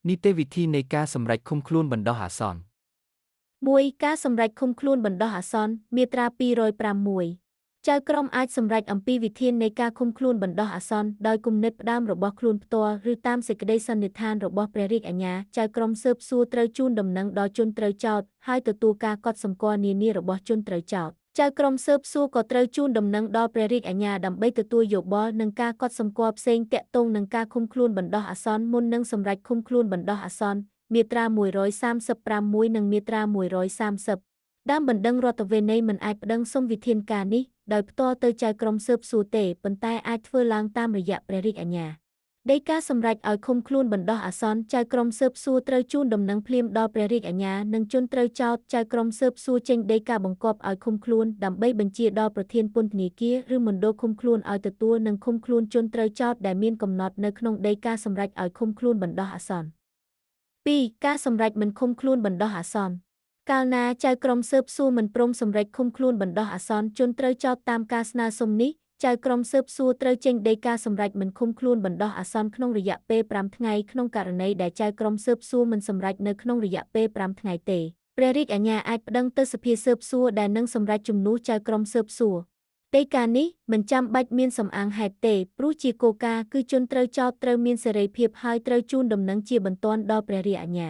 នីតិវិធីនៃការសម្រេចឃុំខ្លួនបណ្ដោះអាសន្ន 1. ការសម្រេចឃុំខ្លួនបណ្ដោះអាសន្ន មាត្រា 205 ចៅក្រមអាចសម្រេចអំពីវិធាននៃការឃុំខ្លួនបណ្ដោះអាសន្នដោយគំនិតផ្ដើមរបស់ខ្លួនផ្ទាល់ឬតាមសេចក្តីសន្និដ្ឋានរបស់ព្រះរាជអាជ្ញា ចៅក្រមស៊ើបសួរត្រូវជូនដំណឹងដល់ជនត្រូវចោទ ហើយទទួលការកត់សម្គាល់នានារបស់ជនត្រូវចោទ ចៅក្រមស៊ើបសួរក៏ត្រូវជូនដំណឹងដល់ព្រះរាជអាជ្ញាដើម្បីទទួលយោបល់និងការកត់សម្គាល់ផ្សេងទាក់ទងនឹងការឃុំខ្លួនបណ្ដោះអាសន្នមុននឹងសម្រេចឃុំខ្លួនបណ្ដោះអាសន្ន មាត្រា 136 និងមាត្រា 130 ដើមបណ្ដឹងរដ្ឋវិន័យមិនអាចប្តឹងសុំវិធានការនេះដោយផ្ទាល់ទៅចៅក្រមស៊ើបសួរទេ ប៉ុន្តែអាចធ្វើឡើងតាមរយៈព្រះរាជអាជ្ញា ដីកាសម្រេចឲ្យឃុំខ្លួនបណ្ដោះអាសន្ន ចៅក្រមស៊ើបសួរត្រូវជូនដំណឹងភ្លាមដល់ព្រះរាជអាជ្ញានិងជនត្រូវចោទ ចៅក្រមស៊ើបសួរចេញដីកាបង្គាប់ឲ្យឃុំខ្លួនដើម្បីបញ្ជាដល់ប្រធានពន្ធនាគារឬមណ្ឌលឃុំខ្លួនឲ្យទទួលនិងឃុំខ្លួនជនត្រូវចោទដែលមានកំណត់នៅក្នុងដីកាសម្រេចឲ្យឃុំខ្លួនបណ្ដោះអាសន្ន 2. ការសម្រេចមិនឃុំខ្លួនបណ្ដោះអាសន្ន កាលណាចៅក្រមស៊ើបសួរមិនព្រមសម្រេចឃុំខ្លួនបណ្ដោះអាសន្នជនត្រូវចោទតាមការស្នើសុំនេះ ចៅក្រមស៊ើបសួរត្រូវចេញដីកាសម្រេចមិនឃុំខ្លួនបណ្ដោះអាសន្នក្នុងរយៈពេល 5 ថ្ងៃក្នុងករណីដែលចៅក្រមស៊ើបសួរមិនសម្រេចនៅក្នុងរយៈពេល 5 ថ្ងៃទេ ព្រះរាជអាជ្ញាអាចប្តឹងទៅសភាស៊ើបសួរដែលនឹងសម្រេចជំនួសចៅក្រមស៊ើបសួរ ដីកានេះមិនចាំបាច់មានសំអាងហេតុទេ ព្រោះជាគោលការណ៍គឺជនត្រូវចោទត្រូវមានសេរីភាពហើយត្រូវជូនដំណឹងជាបន្ទាន់ដល់ព្រះរាជអាជ្ញា